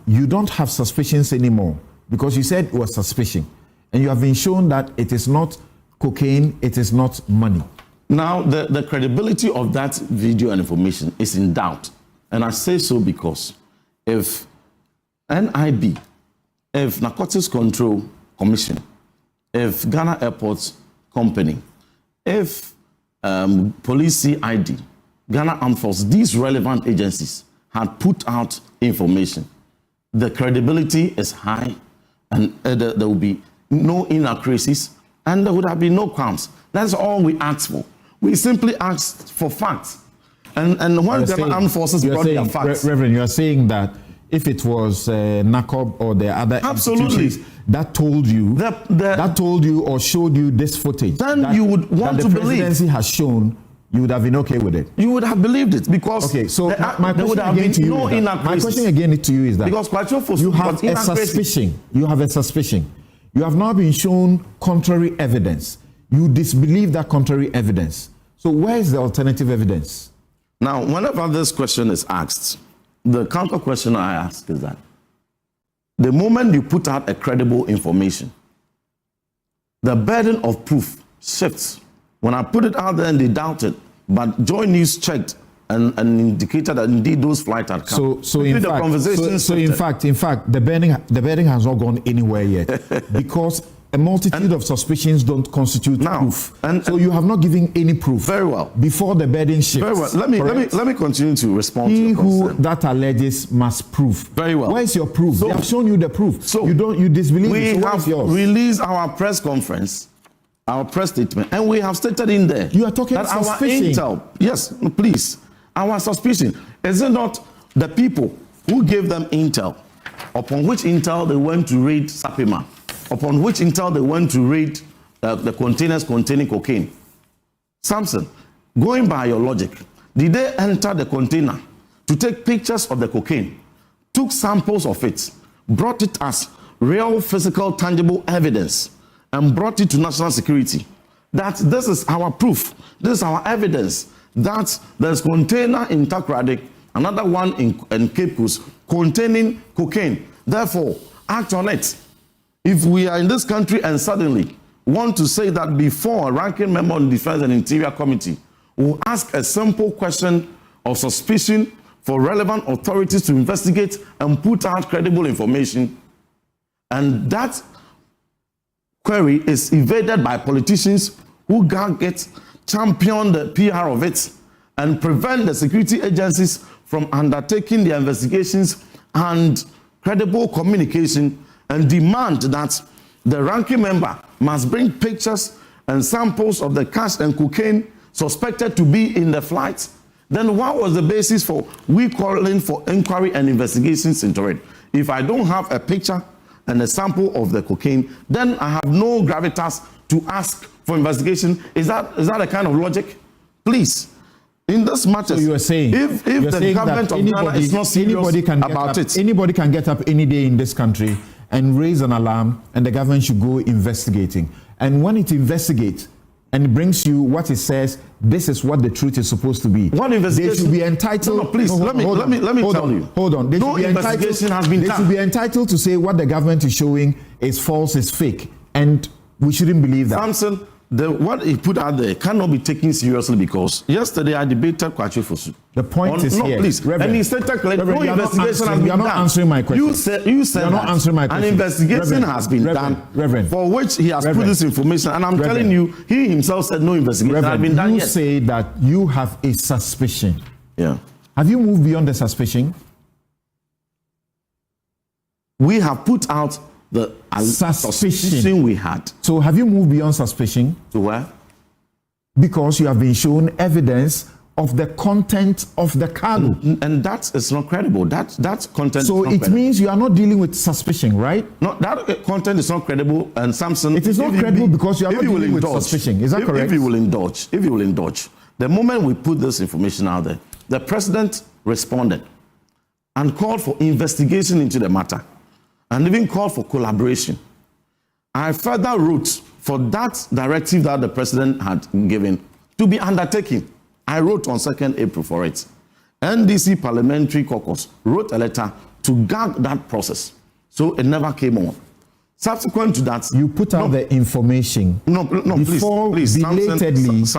you don't have suspicions anymore because you said it was suspicion. And you have been shown that it is not cocaine, it is not money. Now, the credibility of that video and information is in doubt. And I say so because if NIB, if Narcotics Control Commission, if Ghana Airports Company, if Police CID, Ghana Armed Forces, these relevant agencies had put out information, the credibility is high and there will be no inaccuracies and there would have been no crimes. That's all we asked for. We simply asked for facts. And when Ghana Armed Forces brought their facts. Reverend, you are saying that if it was NACOB or the other institutions that told you or showed you this footage, then you would want to believe. The presidency has shown, you would have been okay with it. You would have believed it because so my question again to you is that, my question again to you is that because you have a suspicion. You have a suspicion. You have now been shown contrary evidence. You disbelieve that contrary evidence. So where is the alternative evidence? Now, whenever this question is asked, the counter question I ask is that the moment you put out a credible information, the burden of proof shifts. When I put it out there and they doubted, but Joy News checked and indicated that indeed those flights had come. So in fact, the burden has not gone anywhere yet because a multitude of suspicions don't constitute proof. So you have not given any proof. Very well. Before the burden shifts. Very well. Let me continue to respond to your concern. He who that alleges must prove. Very well. Where is your proof? So, they have shown you the proof. So you disbelieve we it. So have released our press conference, our press statement, and we have stated in there. You are talking that suspicion. our intel. Yes, please. Our suspicion. Is it not the people who gave them intel, upon which intel they went to raid Sapima, upon which intel they went to raid the containers containing cocaine? Samson, going by your logic, did they enter the container to take pictures of the cocaine, took samples of it, brought it as real physical tangible evidence, and brought it to national security? That this is our proof, this is our evidence that there's container in Takoradi, another one in Cape Coast containing cocaine. Therefore, act on it. If we are in this country and suddenly want to say that before a ranking member on the Defense and Interior Committee will ask a simple question of suspicion for relevant authorities to investigate and put out credible information, and that query is evaded by politicians who can't get champion the PR of it and prevent the security agencies from undertaking their investigations and credible communication, and demand that the ranking member must bring pictures and samples of the cash and cocaine suspected to be in the flight, then what was the basis for we calling for inquiry and investigations into it? If I don't have a picture and a sample of the cocaine, then I have no gravitas to ask for investigation. Is that a kind of logic? Please, in this matter, so you are saying if the government of Ghana is not serious about it, anybody can get up any day in this country and raise an alarm, and the government should go investigating. And when it investigates and it brings you what it says, this is what the truth is supposed to be. What investigation? They should be entitled. No, please, let me tell you. Hold on. They no investigation has been done. They should be entitled to say what the government is showing is false, is fake, and we shouldn't believe that. Samson, what he put out there cannot be taken seriously because yesterday I debated Kwachi Fosu. The point is here. Please. Reverend, and he said no investigation has been done. You are not answering my question. You said you're not answering my question. An investigation has been done for which he has put this information, and I'm telling you, he himself said no investigation has been done yet. You say that you have a suspicion. Yeah. Have you moved beyond the suspicion? We have put out the suspicion we had. So have you moved beyond suspicion? To where? Because you have been shown evidence of the content of the cargo. And that is not credible. That content so is not it credible. Means you are not dealing with suspicion, right? No, that content is not credible. And Samson, it is not credible because you are not dealing with suspicion. Is that correct? If you will indulge, the moment we put this information out there, the president responded and called for investigation into the matter, and even called for collaboration. I further wrote for that directive that the president had given to be undertaken. I wrote on 2nd April for it. NDC Parliamentary Caucus wrote a letter to gag that process. So it never came on. Subsequent to that, You put out the information no, before please, belatedly